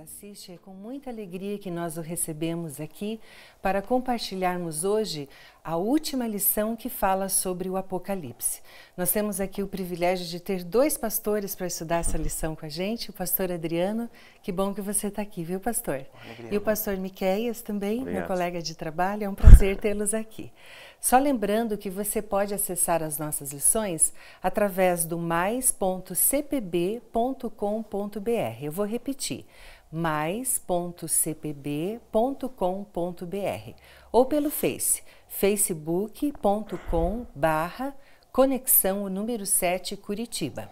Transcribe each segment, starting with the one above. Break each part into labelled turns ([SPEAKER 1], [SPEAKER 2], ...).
[SPEAKER 1] assiste, é com muita alegria que nós o recebemos aqui para compartilharmos hoje a última lição que fala sobre o Apocalipse. Nós temos aqui o privilégio de ter dois pastores para estudar essa lição com a gente, o pastor Adriano, que bom que você está aqui, viu, pastor? E o pastor Miqueias também,
[SPEAKER 2] Obrigado.
[SPEAKER 1] Meu colega de trabalho, é um prazer tê-los aqui. Só lembrando que você pode acessar as nossas lições através do mais.cpb.com.br. Eu vou repetir, mais.cpb.com.br ou pelo Face, facebook.com/conexão o número 7 Curitiba.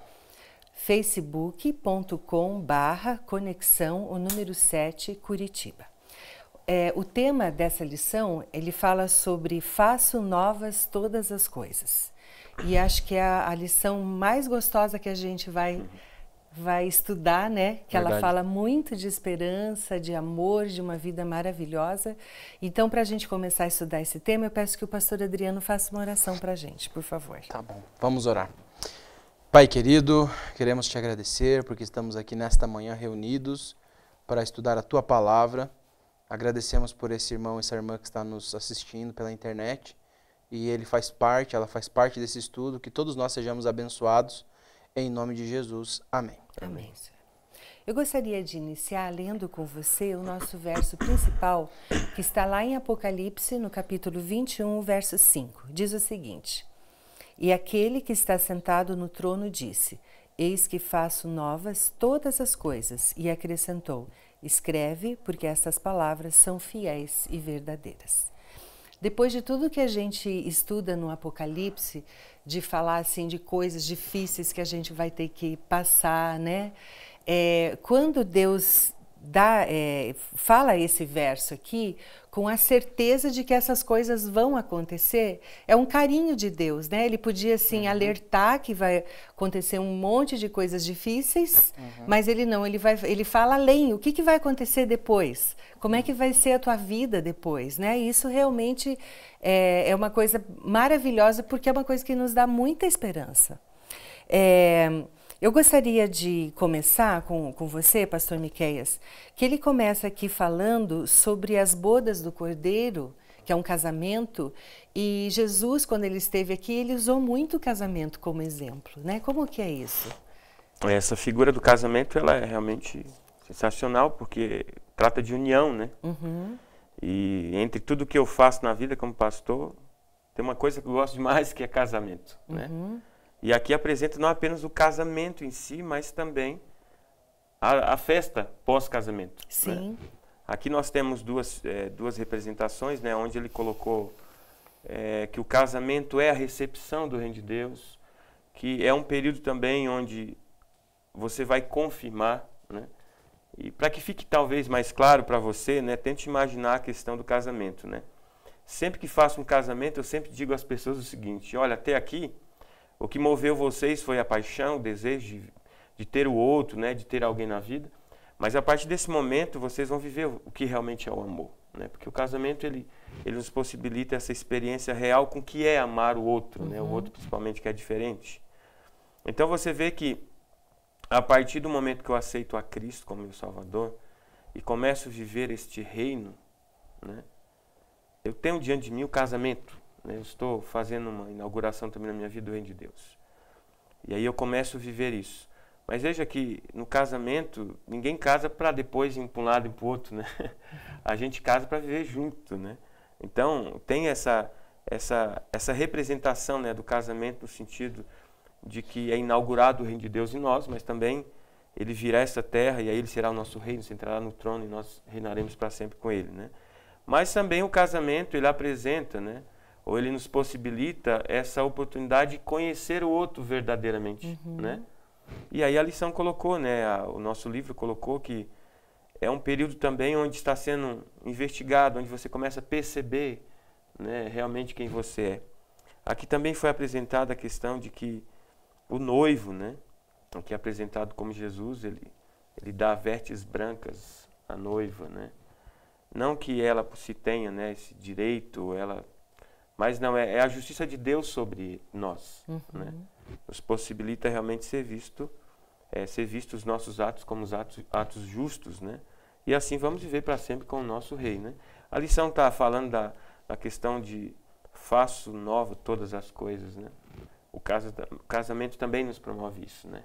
[SPEAKER 1] facebook.com/conexão o número 7 Curitiba. O tema dessa lição, ele fala sobre faço novas todas as coisas. E acho que é a lição mais gostosa que a gente vai estudar, né? Que
[SPEAKER 2] Verdade.
[SPEAKER 1] ela fala muito de esperança, de amor, de uma vida maravilhosa. Então, para a gente começar a estudar esse tema, eu peço que o pastor Adriano faça uma oração para a gente, por favor.
[SPEAKER 2] Tá bom, vamos orar. Pai querido, queremos te agradecer porque estamos aqui nesta manhã reunidos para estudar a Tua Palavra. Agradecemos por esse irmão e essa irmã que está nos assistindo pela internet e ela faz parte desse estudo, que todos nós sejamos abençoados, em nome de Jesus. Amém.
[SPEAKER 1] Amém, Senhor. Eu gostaria de iniciar lendo com você o nosso verso principal, que está lá em Apocalipse, no capítulo 21, verso 5. Diz o seguinte: E aquele que está sentado no trono disse: Eis que faço novas todas as coisas. E acrescentou: Escreve, porque estas palavras são fiéis e verdadeiras. Depois de tudo que a gente estuda no Apocalipse, de falar assim de coisas difíceis que a gente vai ter que passar, né? Quando Deus fala esse verso aqui, com a certeza de que essas coisas vão acontecer, é um carinho de Deus, né? Ele podia, assim, alertar que vai acontecer um monte de coisas difíceis, mas ele não, ele fala além, o que vai acontecer depois? Como é que vai ser a tua vida depois, né? E isso realmente é uma coisa maravilhosa, porque é uma coisa que nos dá muita esperança. Eu gostaria de começar com você, pastor Miqueias, que ele começa aqui falando sobre as bodas do Cordeiro, que é um casamento, e Jesus, quando ele esteve aqui, ele usou muito o casamento como exemplo, né? Como que é isso?
[SPEAKER 3] Essa figura do casamento, ela é realmente sensacional, porque trata de união, né? E entre tudo que eu faço na vida como pastor, tem uma coisa que eu gosto demais, que é casamento, né? E aqui apresenta não apenas o casamento em si, mas também a festa pós-casamento.
[SPEAKER 1] Sim.
[SPEAKER 3] Né? Aqui nós temos duas representações, né, onde ele colocou que o casamento é a recepção do reino de Deus, que é um período também onde você vai confirmar, né? E para que fique talvez mais claro para você, né, tente imaginar a questão do casamento, né? Sempre que faço um casamento, eu sempre digo às pessoas o seguinte: olha, até aqui, o que moveu vocês foi a paixão, o desejo de ter o outro, né, de ter alguém na vida. Mas a partir desse momento, vocês vão viver o que realmente é o amor, né? Porque o casamento, ele nos possibilita essa experiência real com o que é amar o outro, né? O outro principalmente que é diferente. Então você vê que a partir do momento que eu aceito a Cristo como meu Salvador e começo a viver este reino, né, eu tenho diante de mim o casamento. Eu estou fazendo uma inauguração também na minha vida do Reino de Deus. E aí eu começo a viver isso. Mas veja que no casamento, ninguém casa para depois ir para um lado e para o outro, né? A gente casa para viver junto, né? Então, tem essa representação, né, do casamento no sentido de que é inaugurado o Reino de Deus em nós, mas também ele virá essa terra e aí ele será o nosso reino, se entrará no trono e nós reinaremos para sempre com ele, né? Mas também o casamento, ele apresenta, né, ou ele nos possibilita essa oportunidade de conhecer o outro verdadeiramente, né? E aí a lição colocou, né, o nosso livro colocou que é um período também onde está sendo investigado, onde você começa a perceber, né, realmente quem você é. Aqui também foi apresentada a questão de que o noivo, né, aqui é apresentado como Jesus, ele dá vestes brancas à noiva, né? Não que ela por si tenha, né, esse direito, mas não, é a justiça de Deus sobre nós, né? Nos possibilita realmente ser visto os nossos atos como os atos justos, né? e assim vamos viver para sempre com o nosso Rei, né? A lição está falando da questão de faço nova todas as coisas, né? O casamento também nos promove isso, né?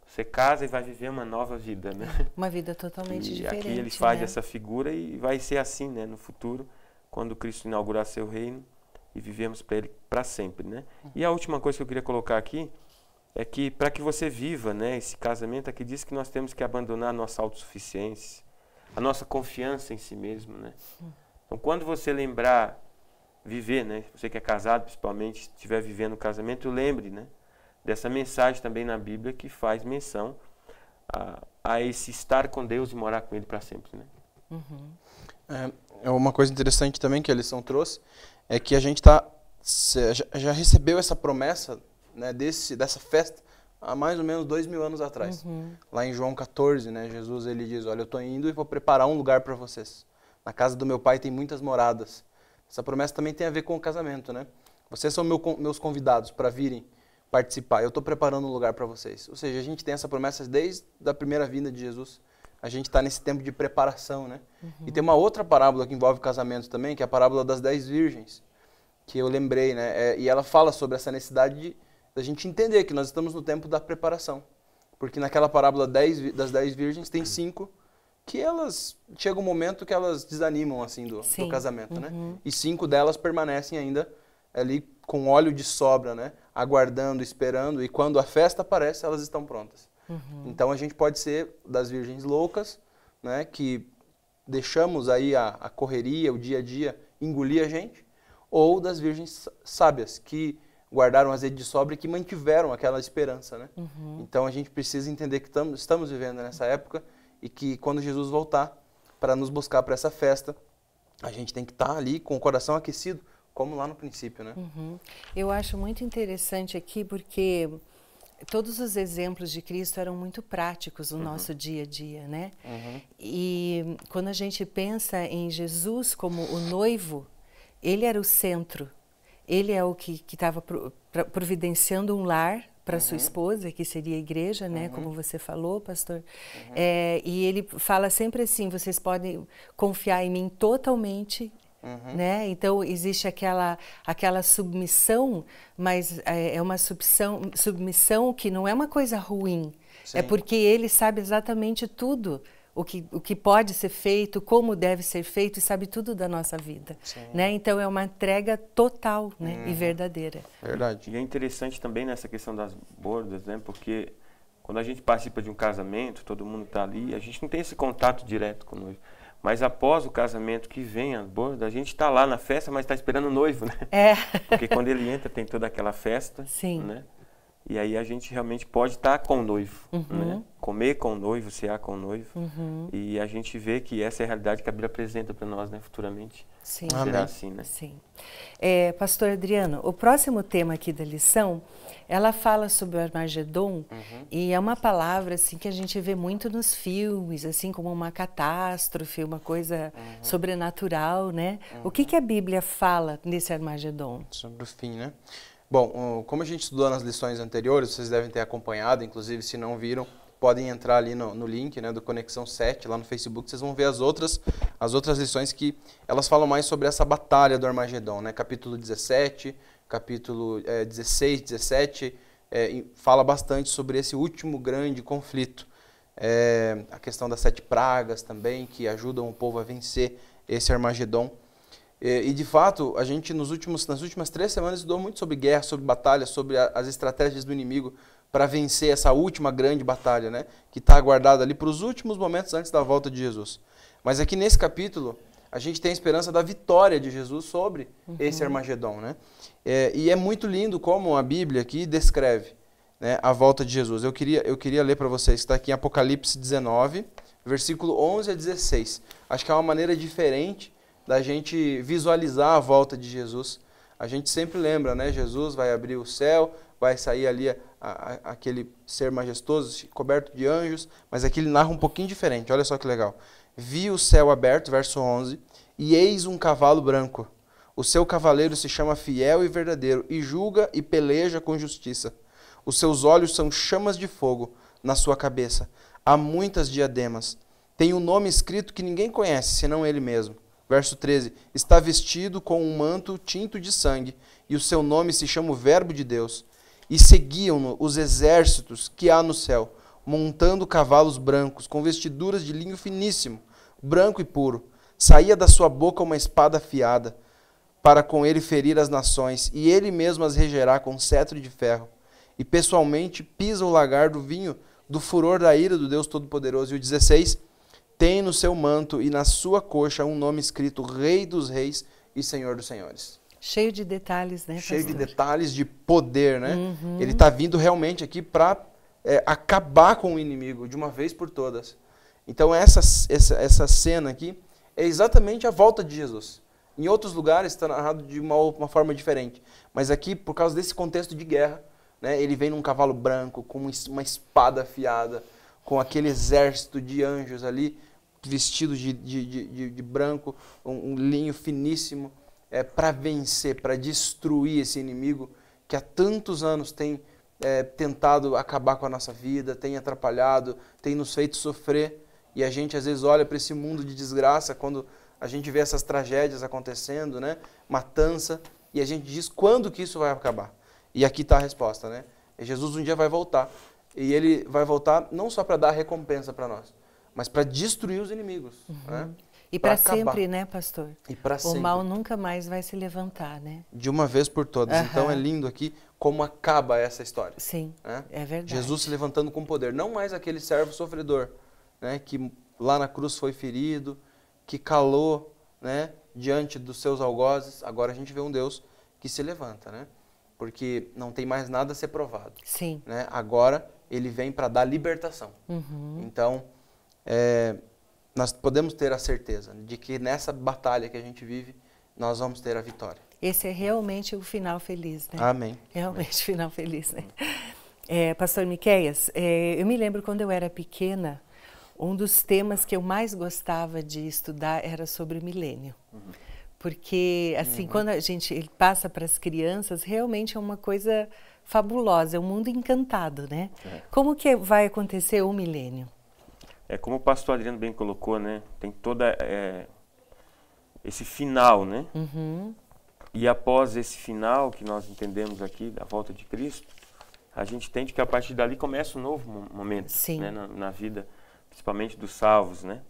[SPEAKER 3] Você casa e vai viver uma nova vida, né?
[SPEAKER 1] Uma vida totalmente diferente.
[SPEAKER 3] Aqui ele faz
[SPEAKER 1] né?
[SPEAKER 3] essa figura e vai ser assim, né? No futuro, quando Cristo inaugurar seu reino e vivemos para Ele para sempre, né? E a última coisa que eu queria colocar aqui é que para que você viva, né? Esse casamento aqui diz que nós temos que abandonar a nossa autossuficiência, a nossa confiança em si mesmo, né? Então, quando você lembrar viver, né? Você que é casado, principalmente, estiver vivendo o casamento, lembre, né? Dessa mensagem também na Bíblia que faz menção a esse estar com Deus e morar com Ele para sempre, né?
[SPEAKER 2] Uma coisa interessante também que a lição trouxe é que a gente já recebeu essa promessa, né, dessa festa há mais ou menos 2000 anos atrás. Lá em João 14, né, Jesus ele diz, olha, eu estou indo e vou preparar um lugar para vocês. Na casa do meu pai tem muitas moradas. Essa promessa também tem a ver com o casamento, né? Vocês são meus convidados para virem participar. Eu estou preparando um lugar para vocês. Ou seja, a gente tem essa promessa desde a primeira vinda de Jesus. A gente está nesse tempo de preparação, né? E tem uma outra parábola que envolve casamento também, que é a parábola das 10 virgens, que eu lembrei, né? E ela fala sobre essa necessidade da gente entender que nós estamos no tempo da preparação. Porque naquela parábola das 10 virgens tem 5 que elas chega um momento que elas desanimam assim do casamento, né? E 5 delas permanecem ainda ali com óleo de sobra, né? Aguardando, esperando, e quando a festa aparece, elas estão prontas. Então a gente pode ser das virgens loucas, né? Que deixamos aí a correria, o dia a dia engolir a gente, ou das virgens sábias, que guardaram azeite de sobra e que mantiveram aquela esperança, né? Então a gente precisa entender que estamos vivendo nessa época e que quando Jesus voltar para nos buscar para essa festa, a gente tem que estar ali com o coração aquecido, como lá no princípio, né?
[SPEAKER 1] Eu acho muito interessante aqui porque todos os exemplos de Cristo eram muito práticos no nosso dia a dia, né? E quando a gente pensa em Jesus como o noivo, ele era o centro. Ele é o que estava providenciando um lar para sua esposa, que seria a igreja, né? Como você falou, pastor. E ele fala sempre assim, vocês podem confiar em mim totalmente, né? Então existe aquela submissão, mas é uma submissão que não é uma coisa ruim. Sim. É porque ele sabe exatamente tudo o que pode ser feito, como deve ser feito, e sabe tudo da nossa vida, né? Então é uma entrega total, né? E verdadeira.
[SPEAKER 2] Verdade.
[SPEAKER 3] E é interessante também nessa questão das bordas, né? Porque quando a gente participa de um casamento, todo mundo está ali, a gente não tem esse contato direto com o noivo. Mas após o casamento que vem as bordas, a gente está lá na festa, mas está esperando o noivo, né? Porque quando ele entra tem toda aquela festa, né? E aí a gente realmente pode estar com o noivo, né? Comer com o noivo, cear com o noivo. E a gente vê que essa é a realidade que a Bíblia apresenta para nós, né? Futuramente.
[SPEAKER 1] Sim.
[SPEAKER 3] Será assim, né?
[SPEAKER 1] Sim. Pastor Adriano, o próximo tema aqui da lição, ela fala sobre o Armagedon, e é uma palavra assim que a gente vê muito nos filmes, assim como uma catástrofe, uma coisa sobrenatural, né? O que a Bíblia fala nesse Armagedon?
[SPEAKER 2] Sobre o fim, né? Bom, como a gente estudou nas lições anteriores, vocês devem ter acompanhado, inclusive se não viram, podem entrar ali no link, né, do Conexão 7, lá no Facebook, vocês vão ver as outras lições que elas falam mais sobre essa batalha do Armagedon, né? Capítulo 17, capítulo 16, 17, fala bastante sobre esse último grande conflito. A questão das 7 pragas também, que ajudam o povo a vencer esse Armagedon. E de fato, a gente nas últimas 3 semanas estudou muito sobre guerra, sobre batalha, sobre as estratégias do inimigo para vencer essa última grande batalha, né? Que está aguardada ali para os últimos momentos antes da volta de Jesus. Mas aqui nesse capítulo, a gente tem a esperança da vitória de Jesus sobre esse Armagedon, né? E é muito lindo como a Bíblia aqui descreve, né, a volta de Jesus. Eu queria ler para vocês, está aqui em Apocalipse 19, versículo 11 a 16. Acho que é uma maneira diferente da gente visualizar a volta de Jesus. A gente sempre lembra, né? Jesus vai abrir o céu, vai sair ali aquele ser majestoso, coberto de anjos, mas aqui ele narra um pouquinho diferente. Olha só que legal. Vi o céu aberto, verso 11, e eis um cavalo branco. O seu cavaleiro se chama Fiel e Verdadeiro, e julga e peleja com justiça. Os seus olhos são chamas de fogo, na sua cabeça há muitas diademas. tem um nome escrito que ninguém conhece, senão ele mesmo. Verso 13, está vestido com um manto tinto de sangue, e o seu nome se chama o Verbo de Deus. E seguiam-no os exércitos que há no céu, montando cavalos brancos, com vestiduras de linho finíssimo, branco e puro. Saía da sua boca uma espada afiada, para com ele ferir as nações, e ele mesmo as regerá com cetro de ferro. E pessoalmente pisa o lagar do vinho do furor da ira do Deus Todo-Poderoso. E o 16, tem no seu manto e na sua coxa um nome escrito Rei dos Reis e Senhor dos Senhores.
[SPEAKER 1] Cheio de detalhes, né,
[SPEAKER 2] Cheio
[SPEAKER 1] pastor?
[SPEAKER 2] de detalhes, de poder, né? Ele está vindo realmente aqui para acabar com o inimigo de uma vez por todas. Então essa cena aqui é exatamente a volta de Jesus. Em outros lugares está narrado de uma forma diferente. Mas aqui, por causa desse contexto de guerra, né, ele vem num cavalo branco, com uma espada afiada, com aquele exército de anjos ali, vestidos de branco, um linho finíssimo, para vencer, para destruir esse inimigo que há tantos anos tem tentado acabar com a nossa vida, tem atrapalhado, tem nos feito sofrer. E a gente às vezes olha para esse mundo de desgraça, quando a gente vê essas tragédias acontecendo, né? Matança, e a gente diz quando que isso vai acabar. E aqui está a resposta, né? Jesus um dia vai voltar. E ele vai voltar não só para dar recompensa para nós, mas para destruir os inimigos. Né?
[SPEAKER 1] E para sempre, né, pastor?
[SPEAKER 2] E para sempre.
[SPEAKER 1] O mal nunca mais vai se levantar, né?
[SPEAKER 2] De uma vez por todas. Então é lindo aqui como acaba essa história.
[SPEAKER 1] Sim,
[SPEAKER 2] né?
[SPEAKER 1] é verdade.
[SPEAKER 2] Jesus se levantando com poder. Não mais aquele servo sofredor, né, que lá na cruz foi ferido, que calou, né, diante dos seus algozes. Agora a gente vê um Deus que se levanta, né? Porque não tem mais nada a ser provado.
[SPEAKER 1] Sim.
[SPEAKER 2] Né? Agora ele vem para dar libertação. Então, nós podemos ter a certeza de que nessa batalha que a gente vive, nós vamos ter a vitória.
[SPEAKER 1] Esse é realmente o final feliz, né?
[SPEAKER 2] Amém.
[SPEAKER 1] Realmente o final feliz, né? Pastor Miqueias, eu me lembro quando eu era pequena, um dos temas que eu mais gostava de estudar era sobre o milênio. Porque, assim, quando a gente passa para as crianças, realmente é uma coisa fabulosa, é um mundo encantado, né? Como que vai acontecer o milênio?
[SPEAKER 3] Como o pastor Adriano bem colocou, né? Tem toda esse final, né? E após esse final, que nós entendemos aqui, da volta de Cristo, a gente entende que a partir dali começa um novo momento, né? Na vida, principalmente dos salvos, né?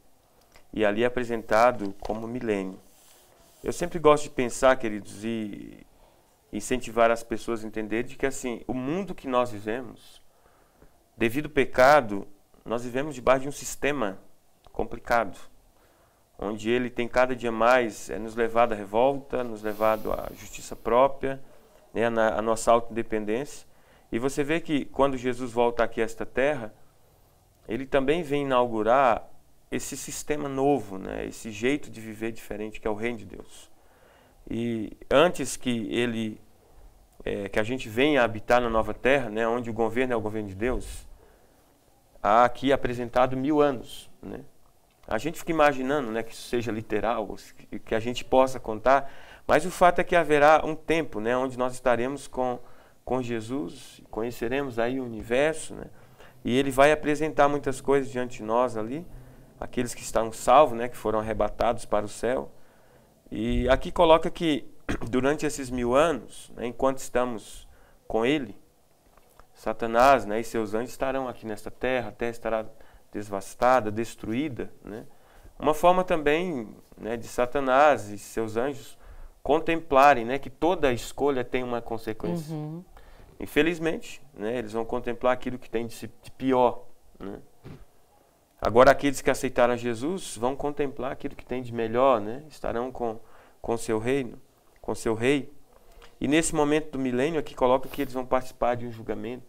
[SPEAKER 3] E ali é apresentado como milênio. Eu sempre gosto de pensar, queridos, e incentivar as pessoas a entenderem de que, assim, o mundo que nós vivemos, devido ao pecado, nós vivemos debaixo de um sistema complicado, onde ele tem cada dia mais nos levado à revolta, nos levado à justiça própria, né, à nossa autoindependência. E você vê que quando Jesus volta aqui a esta terra, ele também vem inaugurar esse sistema novo, né, esse jeito de viver diferente, que é o reino de Deus. E antes que que a gente venha habitar na nova terra, né, onde o governo é o governo de Deus, há aqui apresentado 1000 anos, né? A gente fica imaginando, né, que isso seja literal, que a gente possa contar, mas o fato é que haverá um tempo, né, onde nós estaremos com Jesus, conheceremos aí o universo, né, e ele vai apresentar muitas coisas diante de nós ali, aqueles que estão salvos, né, que foram arrebatados para o céu. E aqui coloca que durante esses 1000 anos, né, enquanto estamos com ele, Satanás, né, e seus anjos estarão aqui nesta terra, a terra estará devastada, destruída, né? Uma forma também, né, de Satanás e seus anjos contemplarem, né, que toda escolha tem uma consequência. Infelizmente, né, eles vão contemplar aquilo que tem de pior, né? Agora aqueles que aceitaram Jesus vão contemplar aquilo que tem de melhor, né? Estarão com seu reino, com seu rei. E nesse momento do milênio aqui coloca que eles vão participar de um julgamento.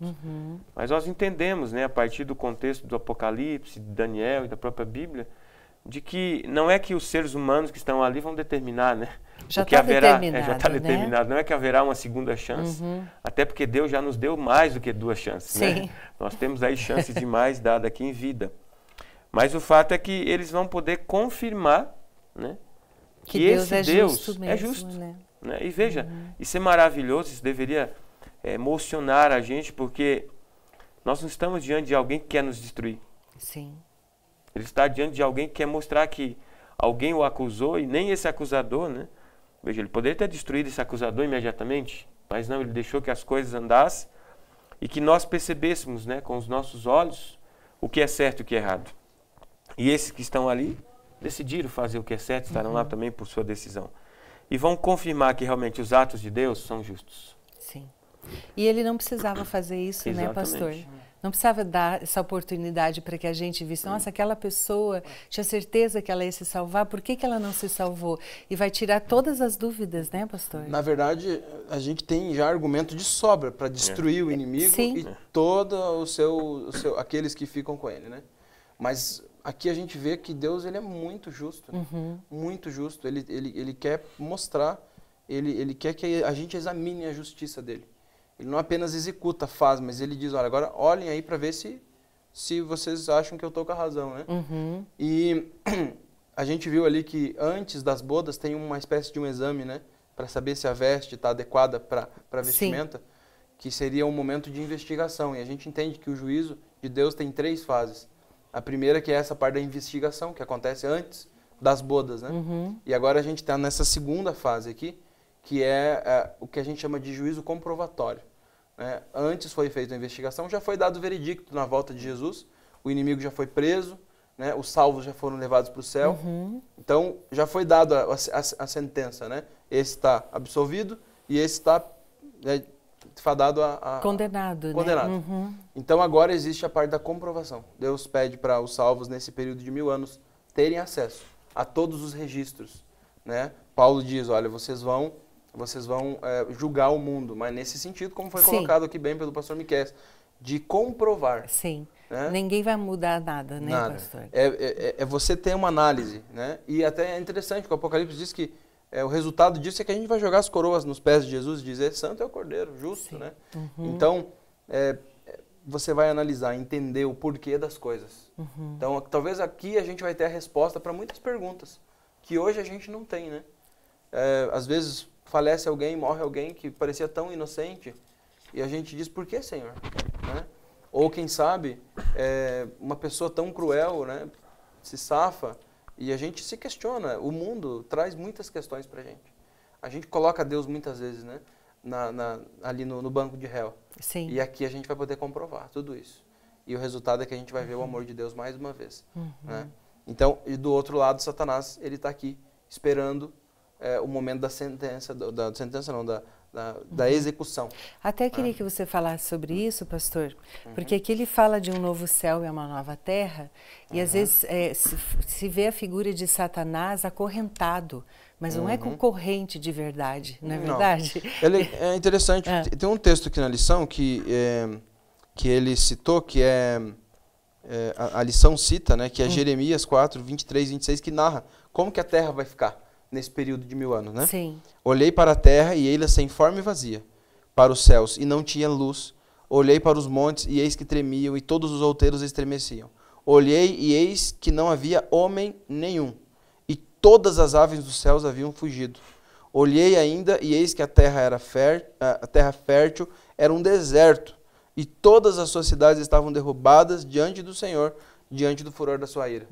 [SPEAKER 3] Mas nós entendemos, né, a partir do contexto do Apocalipse, de Daniel e da própria Bíblia, de que não é que os seres humanos que estão ali vão determinar, né?
[SPEAKER 1] Já está determinado,
[SPEAKER 3] já está determinado. Não é que haverá uma segunda chance. Até porque Deus já nos deu mais do que 2 chances. Né? Nós temos aí chances demais dadas aqui em vida. Mas o fato é que eles vão poder confirmar, né, que esse Deus é justo. Né? E veja, isso é maravilhoso, isso deveria emocionar a gente, porque nós não estamos diante de alguém que quer nos destruir.
[SPEAKER 1] Sim.
[SPEAKER 3] Ele está diante de alguém que quer mostrar que alguém o acusou e nem esse acusador, né? Veja, ele poderia ter destruído esse acusador imediatamente, mas não, ele deixou que as coisas andassem e que nós percebêssemos, né, com os nossos olhos o que é certo e o que é errado. E esses que estão ali decidiram fazer o que é certo, estarão lá também por sua decisão. E vão confirmar que realmente os atos de Deus são justos.
[SPEAKER 1] Sim. E ele não precisava fazer isso, né, pastor? Não precisava dar essa oportunidade para que a gente visse, nossa, aquela pessoa tinha certeza que ela ia se salvar, por que ela não se salvou? E vai tirar todas as dúvidas, né, pastor?
[SPEAKER 2] Na verdade, a gente tem já argumento de sobra para destruir o inimigo e todos aqueles que ficam com ele, né? Mas aqui a gente vê que Deus, ele é muito justo, né? Muito justo. Ele quer mostrar, ele quer que a gente examine a justiça dele. Ele não apenas executa, faz, mas ele diz, olha, agora olhem aí para ver se vocês acham que eu estou com a razão, né? E a gente viu ali que antes das bodas tem uma espécie de um exame, né? Para saber se a veste está adequada para a vestimenta, que seria um momento de investigação. E a gente entende que o juízo de Deus tem 3 fases. A primeira que é essa parte da investigação, que acontece antes das bodas, né? E agora a gente está nessa segunda fase aqui, que é o que a gente chama de juízo comprovatório. Né? Antes foi feita a investigação, já foi dado o veredicto na volta de Jesus, o inimigo já foi preso, né? Os salvos já foram levados para o céu, então já foi dada a sentença, né? Esse está absolvido e esse está fadado a
[SPEAKER 1] condenado.
[SPEAKER 2] Condenado.
[SPEAKER 1] Né?
[SPEAKER 2] Então agora existe a parte da comprovação. Deus pede para os salvos nesse período de 1000 anos terem acesso a todos os registros. Né? Paulo diz, olha, vocês vão julgar o mundo, mas nesse sentido, como foi colocado aqui bem pelo pastor Miqueias, de comprovar.
[SPEAKER 1] Sim.
[SPEAKER 2] Né?
[SPEAKER 1] Ninguém vai mudar nada, né,
[SPEAKER 2] nada.
[SPEAKER 1] pastor?
[SPEAKER 2] É você ter uma análise, né? E até é interessante que o Apocalipse diz que o resultado disso é que a gente vai jogar as coroas nos pés de Jesus e dizer, santo é o Cordeiro, justo, né? Então, você vai analisar, entender o porquê das coisas. Então, talvez aqui a gente vai ter a resposta para muitas perguntas que hoje a gente não tem, né? Às vezes falece alguém, morre alguém que parecia tão inocente e a gente diz, por que, Senhor? Né? Ou quem sabe, uma pessoa tão cruel, né, se safa e a gente se questiona. O mundo traz muitas questões pra gente. A gente coloca Deus muitas vezes, né, ali no banco de réu.
[SPEAKER 1] Sim.
[SPEAKER 2] E aqui a gente vai poder comprovar tudo isso. E o resultado é que a gente vai ver o amor de Deus mais uma vez. Né? Então, e do outro lado, Satanás, ele está aqui esperando o momento da sentença, da execução.
[SPEAKER 1] Até queria que você falasse sobre isso, pastor, porque aqui ele fala de um novo céu e uma nova terra, e às vezes se vê a figura de Satanás acorrentado, mas não é concorrente de verdade, não é verdade?
[SPEAKER 2] É interessante, tem um texto aqui na lição que ele citou, que a lição cita, né, que é Jeremias 4, 23 e 26, que narra como que a terra vai ficar nesse período de 1000 anos, né?
[SPEAKER 1] Sim.
[SPEAKER 2] Olhei para a terra e ei-la sem forma e vazia, para os céus e não tinha luz. Olhei para os montes e eis que tremiam e todos os outeiros estremeciam. Olhei e eis que não havia homem nenhum e todas as aves dos céus haviam fugido. Olhei ainda e eis que a terra era a terra fértil era um deserto e todas as suas cidades estavam derrubadas diante do Senhor, diante do furor da sua ira.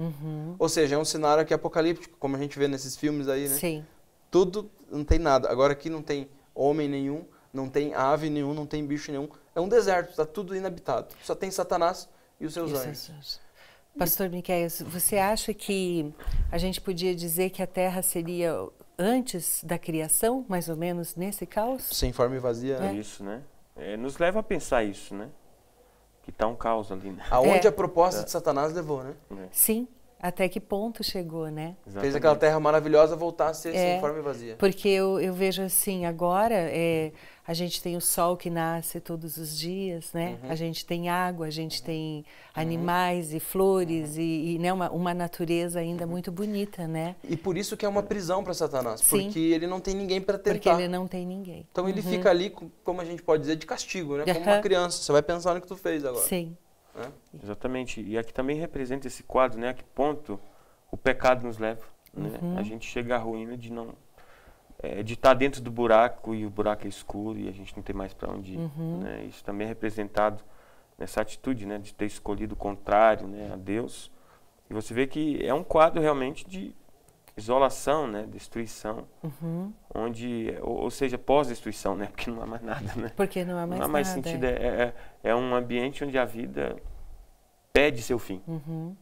[SPEAKER 2] Ou seja, é um cenário aqui apocalíptico, como a gente vê nesses filmes aí, né?
[SPEAKER 1] Sim.
[SPEAKER 2] Tudo, não tem nada. Agora aqui não tem homem nenhum, não tem ave nenhum, não tem bicho nenhum. É um deserto, está tudo inabitado. Só tem Satanás e os seus anjos.
[SPEAKER 1] Pastor Miqueias, você acha que a gente podia dizer que a Terra seria antes da criação, mais ou menos nesse caos?
[SPEAKER 2] Sem forma e vazia.
[SPEAKER 3] É isso, né? Nos leva a pensar isso, né? Que está um caos ali, né?
[SPEAKER 2] Aonde a proposta de Satanás levou, né?
[SPEAKER 1] Sim, até que ponto chegou, né?
[SPEAKER 3] Exatamente.
[SPEAKER 2] Fez aquela terra maravilhosa voltar a ser sem forma e vazia.
[SPEAKER 1] Porque eu vejo assim, agora a gente tem o sol que nasce todos os dias, né? A gente tem água, a gente tem animais e flores e né, uma natureza ainda muito bonita, né?
[SPEAKER 2] E por isso que é uma prisão para Satanás,
[SPEAKER 1] Sim.
[SPEAKER 2] Porque ele não tem ninguém para tentar.
[SPEAKER 1] Porque ele não tem ninguém.
[SPEAKER 2] Então ele fica ali, como a gente pode dizer, de castigo, né? Como uma criança. Você vai pensar no que tu fez agora.
[SPEAKER 1] Sim.
[SPEAKER 3] Exatamente. E aqui também representa esse quadro, né? A que ponto o pecado nos leva, né? A gente chega à ruína de não... de estar dentro do buraco e o buraco é escuro e a gente não tem mais para onde ir. Né? Isso também é representado nessa atitude, né? De ter escolhido o contrário, né? A Deus E você vê que é um quadro realmente de isolação, né? Destruição. Onde, ou seja, pós-destruição, né? Porque não há mais nada, né?
[SPEAKER 1] Porque não há mais
[SPEAKER 3] Não há mais
[SPEAKER 1] nada.
[SPEAKER 3] sentido. É um ambiente onde a vida pede seu fim,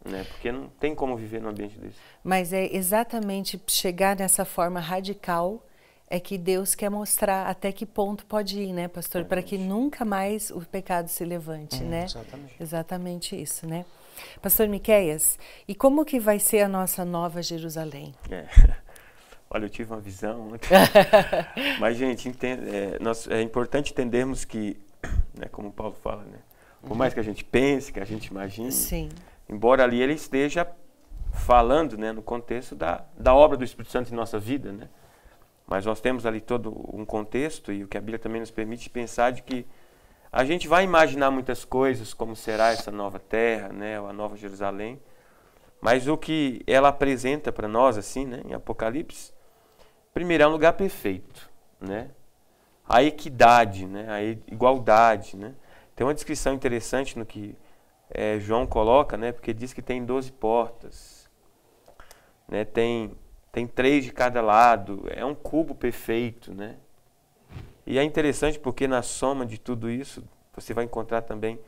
[SPEAKER 3] né? Porque não tem como viver num ambiente desse.
[SPEAKER 1] Mas é exatamente chegar nessa forma radical é que Deus quer mostrar até que ponto pode ir, né, pastor? Para que nunca mais o pecado se levante, né?
[SPEAKER 2] Exatamente.
[SPEAKER 1] Exatamente isso, né? Pastor Miqueias, e como que vai ser a nossa nova Jerusalém?
[SPEAKER 3] Olha, eu tive uma visão ontem. Mas, gente, é importante entendermos que, né, como o Paulo fala, né? Por mais que a gente pense, que a gente imagine,
[SPEAKER 1] Sim.
[SPEAKER 3] embora ali ele esteja falando, né, no contexto da obra do Espírito Santo em nossa vida, né? Mas nós temos ali todo um contexto, e o que a Bíblia também nos permite pensar de que a gente vai imaginar muitas coisas, como será essa nova terra, né, a nova Jerusalém, mas o que ela apresenta para nós, assim, né, em Apocalipse, primeiro é um lugar perfeito, né? A equidade, né, a igualdade, né? Tem uma descrição interessante no que João coloca, né, porque diz que tem 12 portas, né, tem 3 de cada lado, é um cubo perfeito, né? E é interessante porque na soma de tudo isso, você vai encontrar também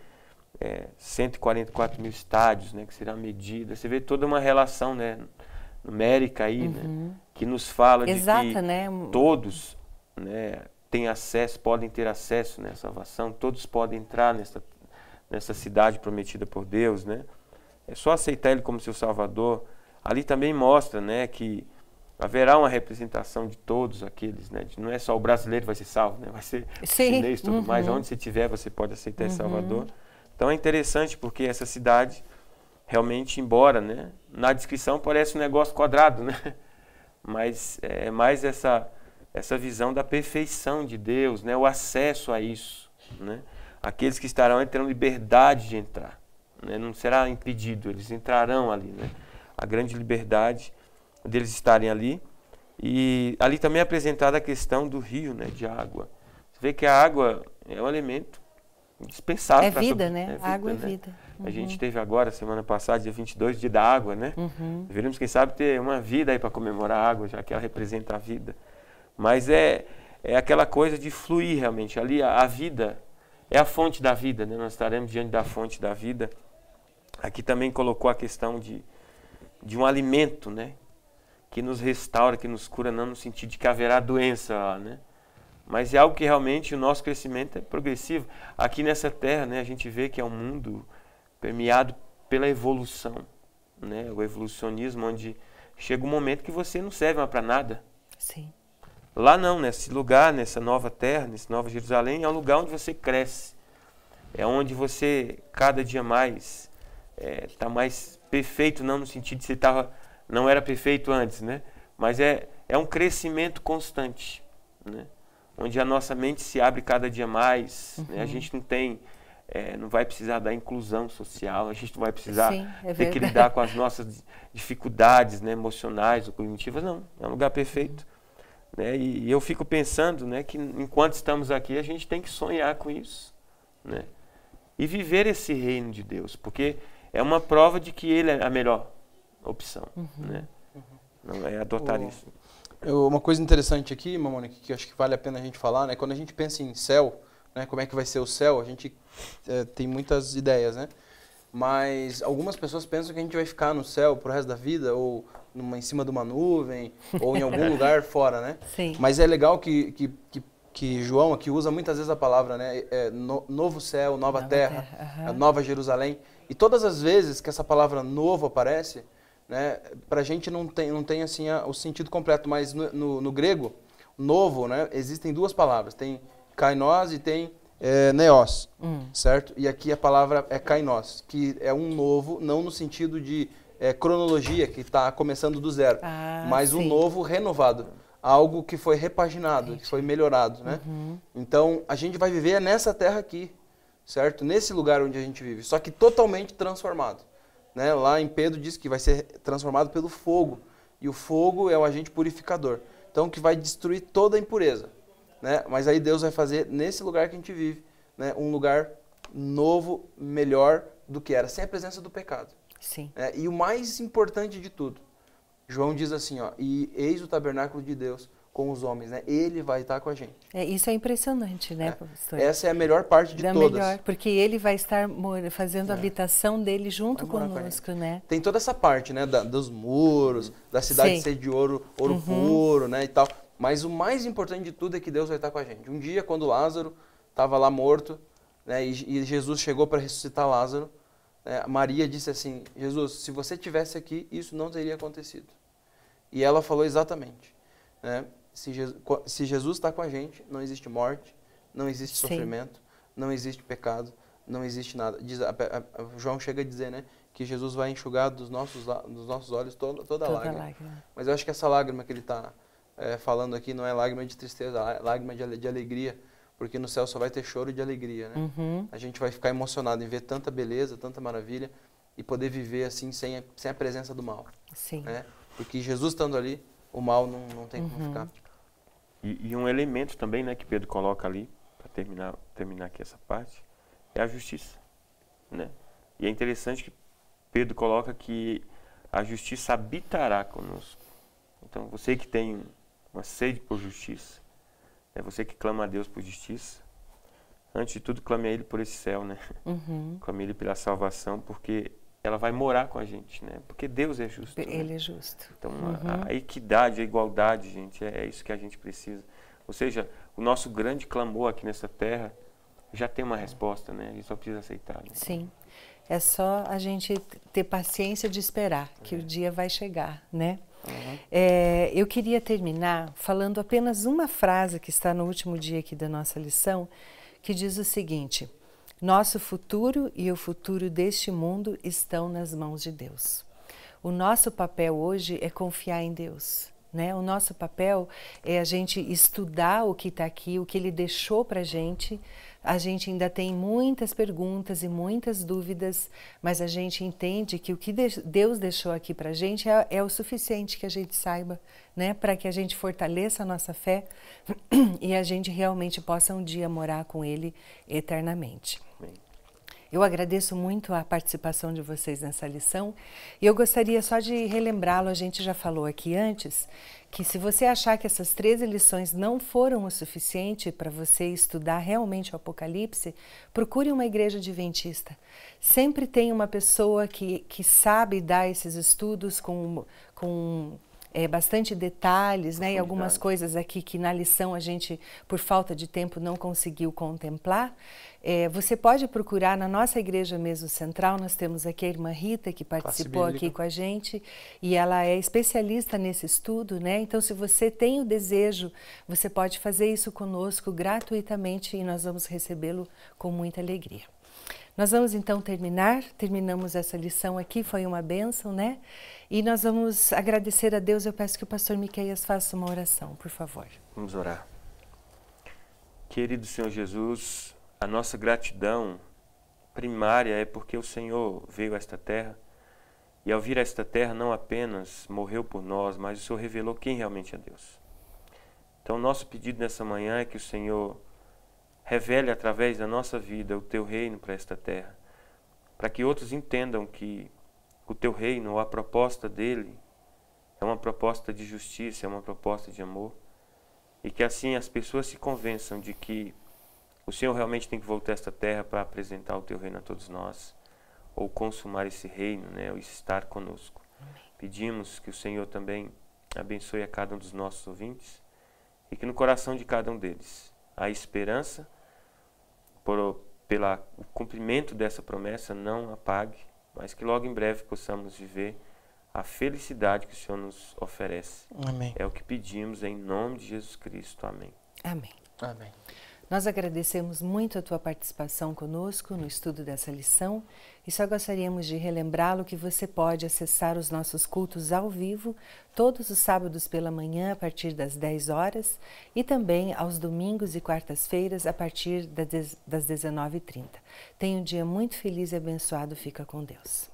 [SPEAKER 3] 144 mil estádios, né, que será a medida. Você vê toda uma relação, né, numérica aí, né, que nos fala de que
[SPEAKER 1] né?
[SPEAKER 3] todos, né, têm acesso, podem ter acesso, né, à salvação, todos podem entrar nessa cidade prometida por Deus, né? É só aceitar Ele como seu Salvador. Ali também mostra, né, que haverá uma representação de todos aqueles, né? Não é só o brasileiro que vai ser salvo, né? Vai ser chinês e tudo mais. Onde você estiver, você pode aceitar esse Salvador. Então é interessante porque essa cidade, realmente, embora, né, na descrição parece um negócio quadrado, né? Mas é mais essa visão da perfeição de Deus, né? O acesso a isso, né? Aqueles que estarão terão liberdade de entrar, né? Não será impedido, eles entrarão ali, né? A grande liberdade deles estarem ali. E ali também é apresentada a questão do rio, né, de água. Você vê que a água é um elemento indispensável.
[SPEAKER 1] É vida, né?
[SPEAKER 3] Vida,
[SPEAKER 1] água é
[SPEAKER 3] né?
[SPEAKER 1] vida.
[SPEAKER 3] A gente teve agora, semana passada, dia 22, dia da água, né? Deveríamos, quem sabe, ter uma vida aí para comemorar a água, já que ela representa a vida. Mas é aquela coisa de fluir realmente. Ali a vida é a fonte da vida, né? Nós estaremos diante da fonte da vida. Aqui também colocou a questão de um alimento, né, que nos restaura, que nos cura, não no sentido de que haverá doença lá, né? Mas é algo que realmente o nosso crescimento é progressivo. Aqui nessa terra, né, a gente vê que é um mundo permeado pela evolução, né? O evolucionismo, onde chega um momento que você não serve mais para nada.
[SPEAKER 1] Sim.
[SPEAKER 3] Lá não, nesse lugar, nessa nova terra, nessa nova Jerusalém, é um lugar onde você cresce. É onde você, cada dia mais, está mais perfeito, não no sentido de você não era perfeito antes, né? Mas é um crescimento constante, né? Onde a nossa mente se abre cada dia mais, né? A gente não vai precisar da inclusão social, a gente não vai precisar ter que lidar com as nossas dificuldades, né, emocionais ou cognitivas, não. É um lugar perfeito, né? E eu fico pensando, né, que enquanto estamos aqui, a gente tem que sonhar com isso, né? E viver esse reino de Deus, porque é uma prova de que Ele é a melhor opção, né? Não é adotar isso.
[SPEAKER 2] Uma coisa interessante aqui, Mamonique, que acho que vale a pena a gente falar, né? Quando a gente pensa em céu, né? Como é que vai ser o céu, a gente tem muitas ideias, né? Mas algumas pessoas pensam que a gente vai ficar no céu pro resto da vida, ou em cima de uma nuvem, ou em algum lugar fora, né?
[SPEAKER 1] Sim.
[SPEAKER 2] Mas é legal que João aqui usa muitas vezes a palavra, né? Novo céu, nova terra, a nova Jerusalém. E todas as vezes que essa palavra novo aparece, né, para a gente não tem assim o sentido completo, mas no grego, novo, né, existem duas palavras, tem kainos e tem neos, certo? E aqui a palavra é kainos, que é um novo, não no sentido de cronologia, que está começando do zero, mas um novo renovado, algo que foi repaginado, que foi melhorado, né? Então, a gente vai viver nessa terra aqui, certo? Nesse lugar onde a gente vive, só que totalmente transformado. Né? Lá em Pedro diz que vai ser transformado pelo fogo, e o fogo é o agente purificador, então que vai destruir toda a impureza, né? Mas aí Deus vai fazer nesse lugar que a gente vive, né, um lugar novo, melhor do que era, sem a presença do pecado.
[SPEAKER 1] Sim.
[SPEAKER 2] E o mais importante de tudo, João diz assim, ó, e eis o tabernáculo de Deus com os homens, né? Ele vai estar com a gente.
[SPEAKER 1] Isso é impressionante, né, pastor?
[SPEAKER 2] Essa é a melhor parte de todas.
[SPEAKER 1] Melhor, porque ele vai estar fazendo a habitação dele junto conosco, né?
[SPEAKER 2] Tem toda essa parte, né, dos muros, da cidade ser de ouro puro, né, e tal. Mas o mais importante de tudo é que Deus vai estar com a gente. Um dia, quando Lázaro estava lá morto, né, e Jesus chegou para ressuscitar Lázaro, Maria disse assim, Jesus, se você estivesse aqui, isso não teria acontecido. E ela falou exatamente, né? Se Jesus está com a gente, não existe morte, não existe sofrimento, não existe pecado, não existe nada. João chega a dizer, né, que Jesus vai enxugar dos nossos olhos toda lágrima. Mas eu acho que essa lágrima que ele está falando aqui não é lágrima de tristeza, é lágrima de alegria, porque no céu só vai ter choro de alegria, né? A gente vai ficar emocionado em ver tanta beleza, tanta maravilha e poder viver assim sem a presença do mal.
[SPEAKER 1] Sim.
[SPEAKER 2] Né? Porque Jesus estando ali, o mal não tem como ficar.
[SPEAKER 3] E um elemento também, né, que Pedro coloca ali, para terminar aqui essa parte, é a justiça, né? E é interessante que Pedro coloca que a justiça habitará conosco. Então, você que tem uma sede por justiça, você que clama a Deus por justiça, antes de tudo, clame a Ele por esse céu, né? Clame a Ele pela salvação, porque ela vai morar com a gente, né? Porque Deus é justo.
[SPEAKER 1] Ele
[SPEAKER 3] né?
[SPEAKER 1] é justo.
[SPEAKER 3] Então, a equidade, a igualdade, gente, é isso que a gente precisa. Ou seja, o nosso grande clamor aqui nessa terra já tem uma resposta, né? A gente só precisa aceitar. Né?
[SPEAKER 1] Sim. É só a gente ter paciência de esperar, que o dia vai chegar, né? Eu queria terminar falando apenas uma frase que está no último dia aqui da nossa lição, que diz o seguinte: nosso futuro e o futuro deste mundo estão nas mãos de Deus. O nosso papel hoje é confiar em Deus, né? O nosso papel é a gente estudar o que está aqui, o que Ele deixou para a gente. A gente ainda tem muitas perguntas e muitas dúvidas, mas a gente entende que o que Deus deixou aqui para a gente é o suficiente que a gente saiba, né? Para que a gente fortaleça a nossa fé e a gente realmente possa um dia morar com Ele eternamente.
[SPEAKER 3] Amém.
[SPEAKER 1] Eu agradeço muito a participação de vocês nessa lição e eu gostaria só de relembrá-lo, a gente já falou aqui antes, que se você achar que essas 13 lições não foram o suficiente para você estudar realmente o Apocalipse, procure uma igreja adventista. Sempre tem uma pessoa que sabe dar esses estudos com bastante detalhes, né? E algumas coisas aqui que na lição a gente, por falta de tempo, não conseguiu contemplar. Você pode procurar na nossa igreja mesmo central, nós temos aqui a irmã Rita, que participou aqui com a gente, e ela é especialista nesse estudo, né? Então, se você tem o desejo, você pode fazer isso conosco gratuitamente e nós vamos recebê-lo com muita alegria. Nós vamos então terminamos essa lição aqui, foi uma bênção, né? E nós vamos agradecer a Deus. Eu peço que o pastor Miqueias faça uma oração, por favor.
[SPEAKER 3] Vamos orar. Querido Senhor Jesus, a nossa gratidão primária é porque o Senhor veio a esta terra e ao vir a esta terra não apenas morreu por nós, mas o Senhor revelou quem realmente é Deus. Então, nosso pedido nessa manhã é que o Senhor revele através da nossa vida o Teu reino para esta terra, para que outros entendam que o Teu reino, ou a proposta dele, é uma proposta de justiça, é uma proposta de amor, e que assim as pessoas se convençam de que o Senhor realmente tem que voltar a esta terra para apresentar o Teu reino a todos nós, ou consumar esse reino, né, ou estar conosco. Pedimos que o Senhor também abençoe a cada um dos nossos ouvintes e que no coração de cada um deles a esperança pelo cumprimento dessa promessa não apague, mas que logo em breve possamos viver a felicidade que o Senhor nos oferece.
[SPEAKER 2] Amém.
[SPEAKER 3] É o que pedimos em nome de Jesus Cristo. Amém.
[SPEAKER 1] Amém.
[SPEAKER 2] Amém.
[SPEAKER 1] Nós agradecemos muito a tua participação conosco no estudo dessa lição e só gostaríamos de relembrá-lo que você pode acessar os nossos cultos ao vivo todos os sábados pela manhã a partir das 10 horas e também aos domingos e quartas-feiras a partir das 19h30. Tenha um dia muito feliz e abençoado. Fica com Deus.